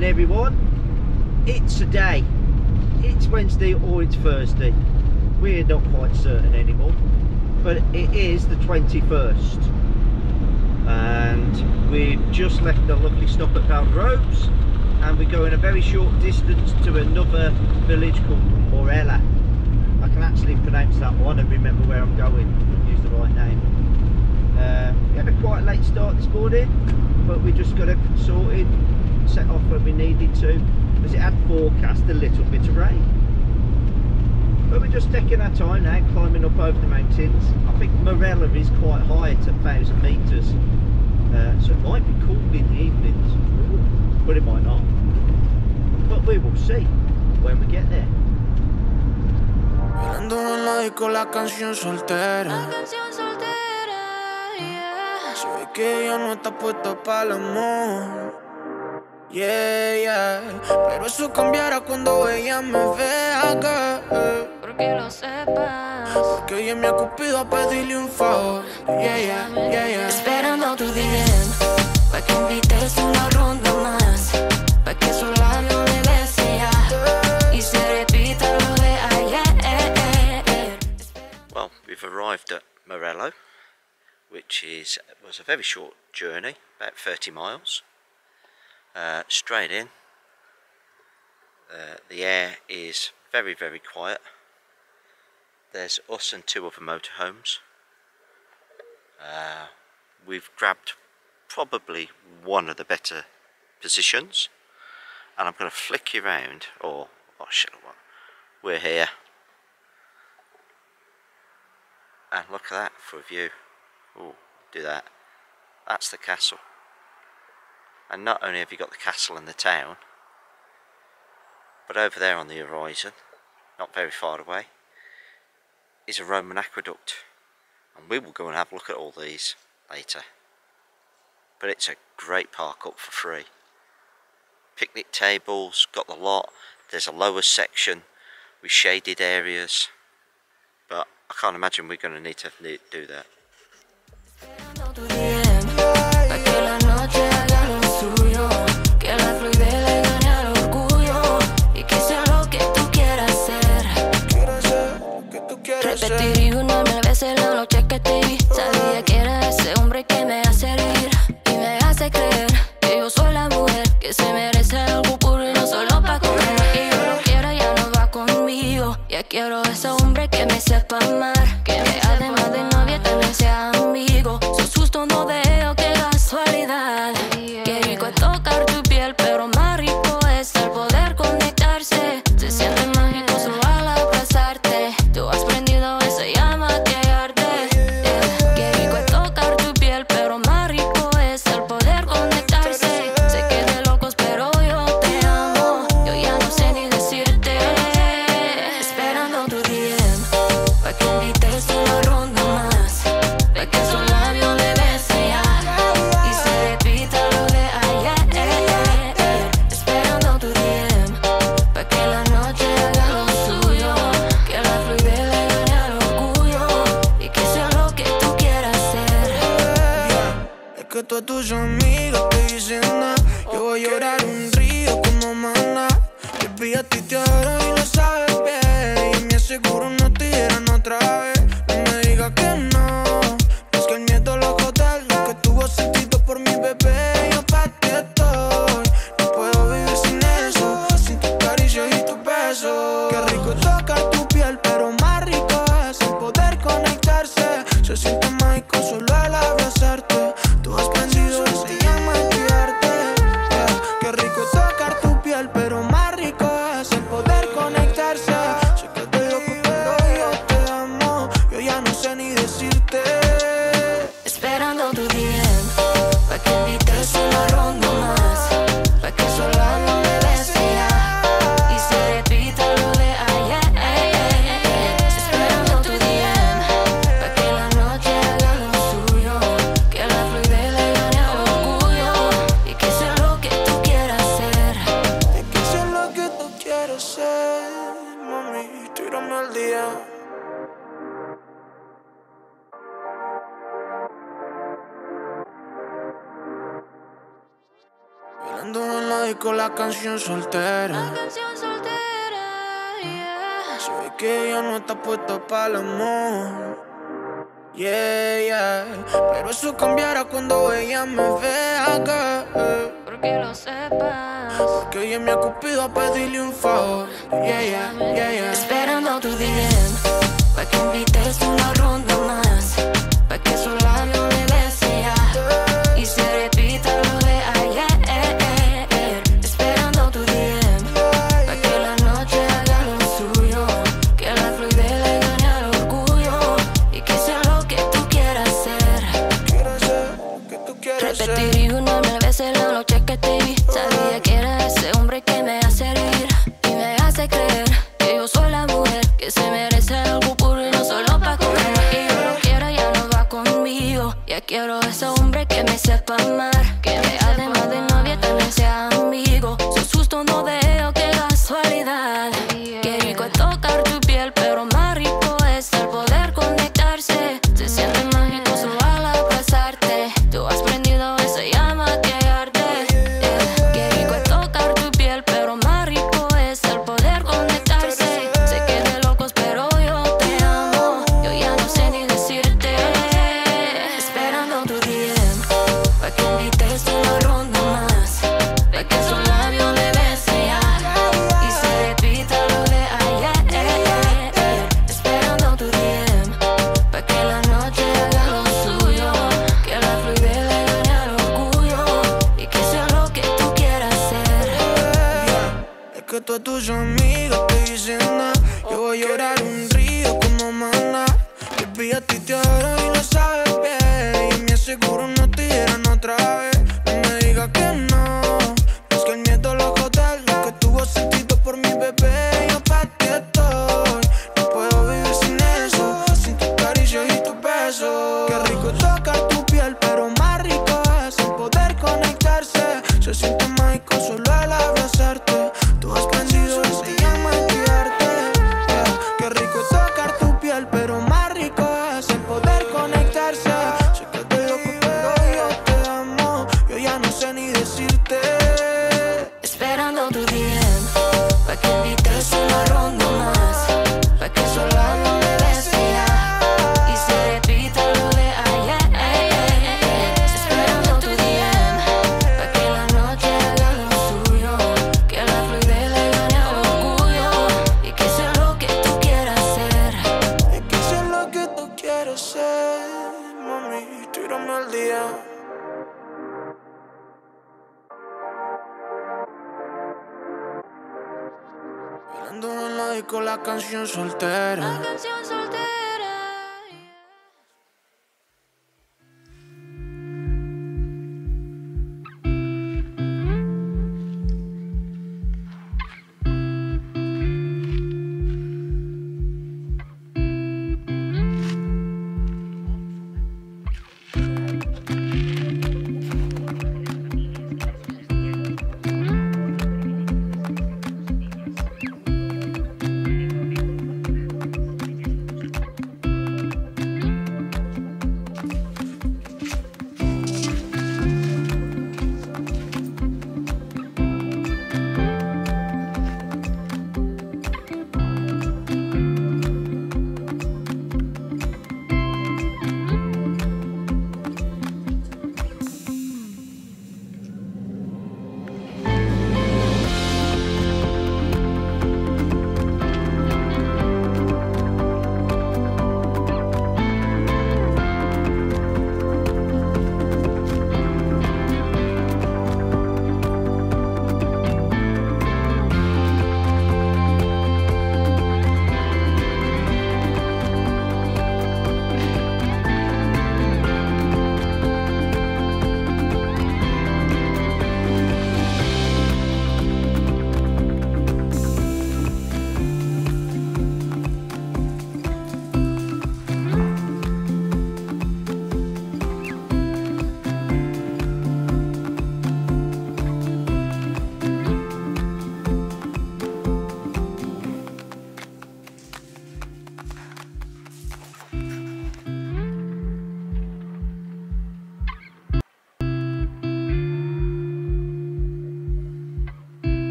morning everyone. It's a day. It's Wednesday or it's Thursday. We're not quite certain anymore, but it is the 21st and we've just left a lovely stop at Valrobes and we're going a very short distance to another village called Morella. I can actually pronounce that one and remember where I'm going and use the right name. We had a quite late start this morning, but we just got everything sorted, set off when we needed to, as it had forecast a little bit of rain. But we're just taking our time now, climbing up over the mountains. I think Morella is quite high at 1,000 metres, so it might be cool in the evenings, but it might not. But we will see when we get there. Ando en la disco la canción soltera. Se ve que ella no está puesta para el amor. Yeah, yeah. Pero eso cambiará cuando ella me vea acá. Porque lo sepas. Porque ella me ha cupido a pedirle un favor. Yeah, yeah, yeah, yeah. Esperando tu DM, pa' que invites una ronda más, pa' que su labio me bese ya y se repita lo de ayer. Well, we've arrived at Morella, which was a very short journey, about 30 miles. Straight in. The air is very, very quiet. There's us and two other motorhomes. We've grabbed probably one of the better positions, and I'm going to flick you around. Oh shit! We're here, and look at that for a view. Oh, do that. That's the castle. And not only have you got the castle and the town, but over there on the horizon, not very far away, is a Roman aqueduct. And we will go and have a look at all these later. But it's a great park up for free. Picnic tables, got the lot. There's a lower section with shaded areas. But I can't imagine we're going to need to do that. Repetiría una mil veces la noche que te vi. Sabía que era ese hombre que me hace reír y me hace creer que yo soy la mujer que se merece algo puro y no solo pa' comer. Que yo lo quiera ya no va conmigo. Ya quiero ese hombre que me sepa amar, que me además de novia también sea amigo. Sos justo, no veo qué casualidad. Qué rico es tocar tu piel, pero más rico es el poder conectarse. Se siente mágico solo al abrazarte. Tú has prendido esa llama que arde. Qué rico es tocar tu piel, pero más rico es el poder conectarse. Sé que de locos, pero yo te amo. Yo ya no sé ni decirte. Esperando tu DM, pa' que invites una ronda más, pa' que su labio me bese ya y se repita lo de ayer. Esperando tu DM, pa' que la noche haga lo suyo, que la fluidez le gane al orgullo y que sea lo que tú quieras ser. Es que todas tus amigas te dicen nada. Yo voy a llorar un río como maná. Baby, a ti te adoro y lo sabes bien. Y me aseguro no te dieran otra vez. No me digas que no. Es que el miedo lo jode lo que tuvo sentido por mi bebé. Yo pa' ti estoy. No puedo vivir sin eso, sin tus caricias y tus besos. Qué rico es tocar tu piel, pero más rico es el poder conectarse. Se siente mágico solo al abrazarte. Tú has prendido ese llama que arde. Qué rico es tocar tu piel, pero más rico es el poder conectarse. disco la canción soltera. La canción soltera, yeah. Se ve que ella no está puesta para el amor. Yeah, yeah. Pero eso cambiará cuando ella me vea, girl. Porque lo sepas. Porque ella me ha cupido a pedirle un favor. Yeah, yeah, yeah, yeah. Esperando tu DM, pa' que invites una ronda más, pa' que su labio le bese ya y se repita lo de ayer. Esperando tu DM, pa' que la noche haga lo suyo, que la fluidez le gane al orgullo y que sea lo que tú quieras hacer. Repetiría una mil veces la noche que te vi. Sabía que era ese hombre que me hace reír y me hace creer que yo soy la mujer que se merece algo puro y no solo pa' comer. Y yo lo quiero, ya no va conmigo. Ya quiero ese hombre que me sepa amar, que me además de novia también sea amigo. Su susto no veo, qué casualidad. Qué rico es tocar tu piel, pero más rico es el poder conectarse. Se siente mágico solo al abrazarte. Tú has prendido esa llama que arde. Qué rico es tocar tu piel, pero más rico es el poder conectarse. Sé que de locos, pero yo te amo. Yo ya no sé ni decirte. Esperando tu DM, pa' que invites una ronda más, pa' que su labio le bese ya y se repita lo de ayer. Esperando tu DM, pa' que la noche haga lo suyo, que la fluidez le gane al orgullo y que sea lo que tú quieras hacer. Es que todas tus amigas te dicen nada. Yo voy a llorar un río como maná. Baby, a ti te adoro y lo sabes bien. Y me aseguro no te dieran otra vez. No me digas que no. Es que el miedo lo jode. Lo que tuvo sentido por mi bebé, yo pa' ti estoy. No puedo vivir sin eso, sin tus caricias y tus besos. Qué rico tocar tu piel, pero más rico es el poder conectarse. Se siente mágico solo al abrazarte. Tú has prendido ese llama en guiarte. Yeah. Qué rico tocar tu piel, pero más rico es el poder conectarse. Sé que te loco, pero yo te amo. Yo ya no sé ni decirte. Esperando tu DM, pa' que invites una ronda más, pa' que su labio le bese ya y se repita lo de ayer. Esperando tu DM, pa' que la noche haga lo suyo, que la fluidez le gane al orgullo y que sea lo que tú quieras hacer. Es que sé lo que tú quieres ser, mami. Tírame al día. Bailando en la disco la canción soltera. La canción soltera.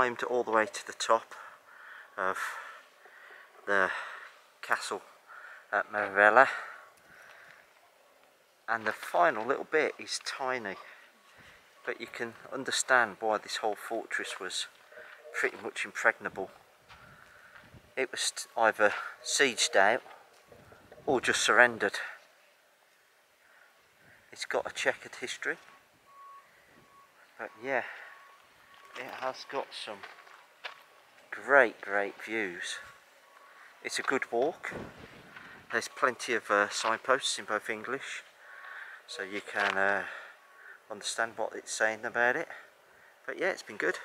climbed all the way to the top of the castle at Morella, and the final little bit is tiny, but you can understand why this whole fortress was pretty much impregnable. It was either sieged out or just surrendered. It's got a checkered history, but yeah, it has got some great views. It's a good walk. There's plenty of signposts in both English, so you can understand what it's saying about it. But yeah, it's been good.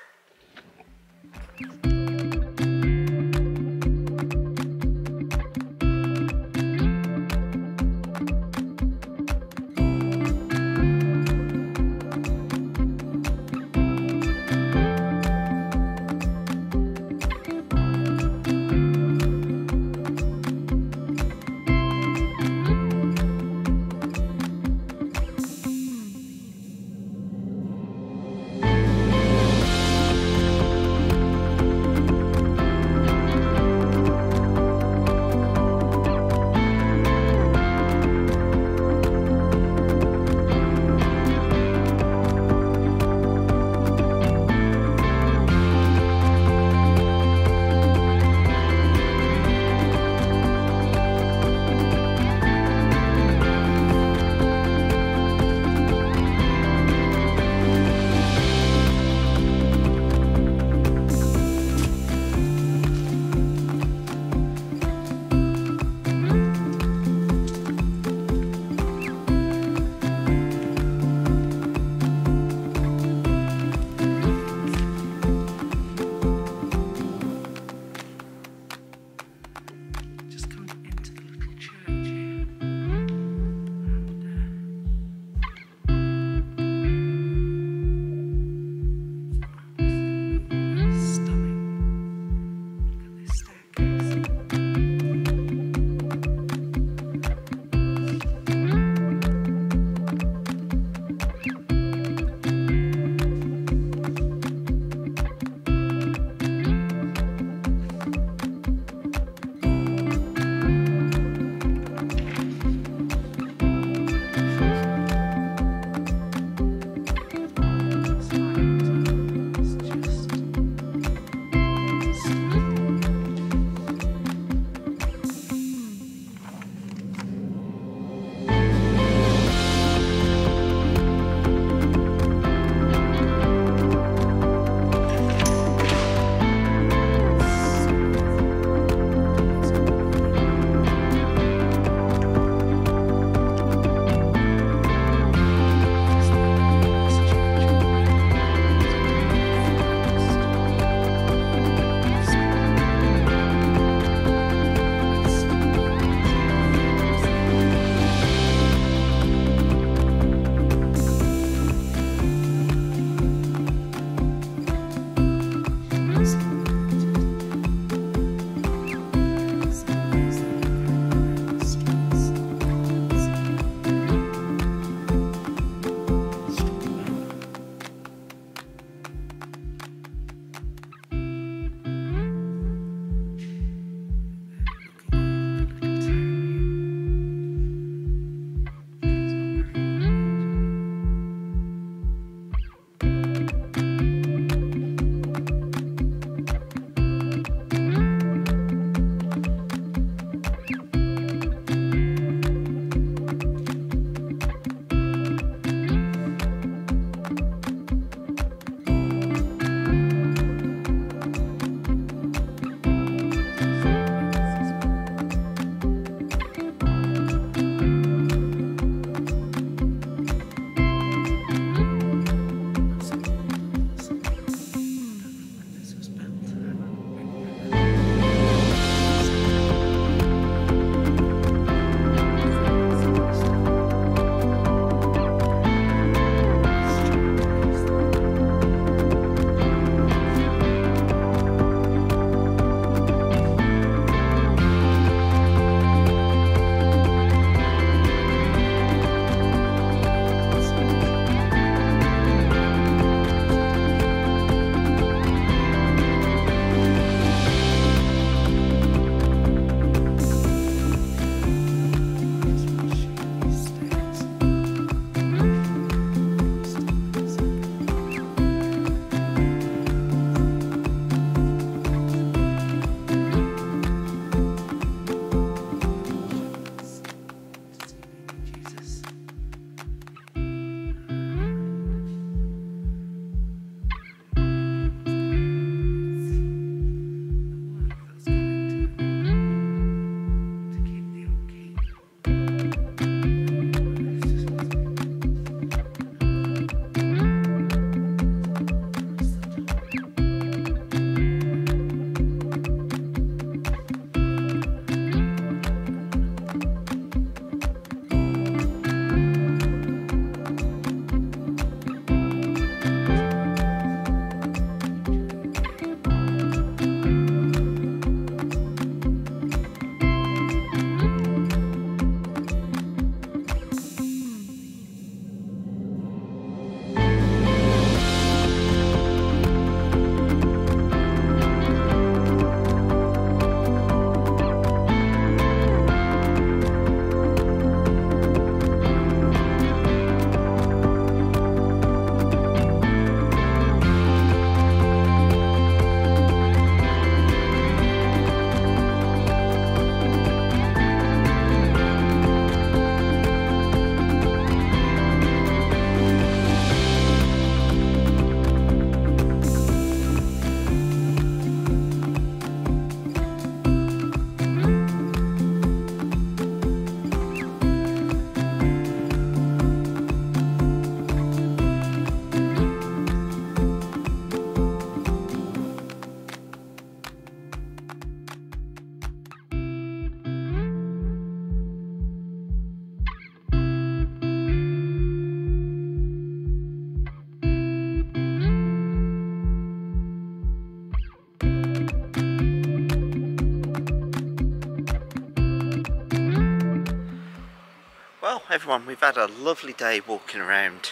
everyone, we've had a lovely day walking around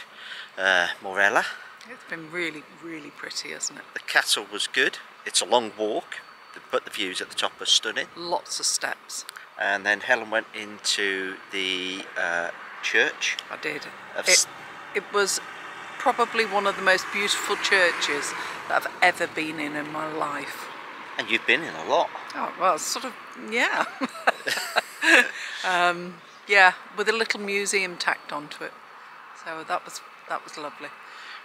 Morella. It's been really, really pretty, hasn't it? The castle was good. It's a long walk, but the views at the top are stunning. Lots of steps. And then Helen went into the church. I did. It was probably one of the most beautiful churches that I've ever been in my life. And you've been in a lot. Oh, well, sort of, yeah. Yeah, with a little museum tacked onto it. So that was lovely.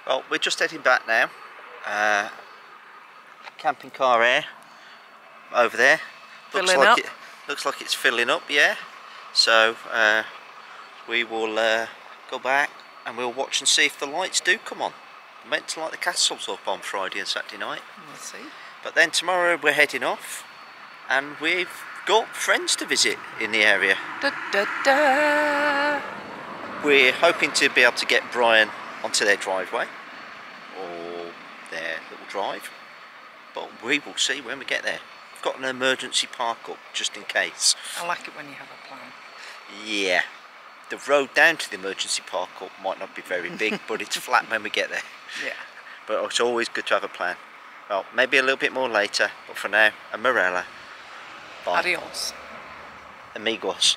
Well, we're just heading back now. Camping car Aire over there. Filling up. Looks like it's filling up, yeah. So we will go back and we'll watch and see if the lights do come on. I meant to light the castles up on Friday and Saturday night. We'll see. But then tomorrow we're heading off and we've got friends to visit in the area. Da, da, da. We're hoping to be able to get Brian onto their driveway or their little drive, but we will see when we get there. We've got an emergency park up just in case. I like it when you have a plan. Yeah, the road down to the emergency park up might not be very big, but it's flat when we get there. Yeah. But it's always good to have a plan. Well, maybe a little bit more later, but for now, a Morella. Bye. Adios. Amigos.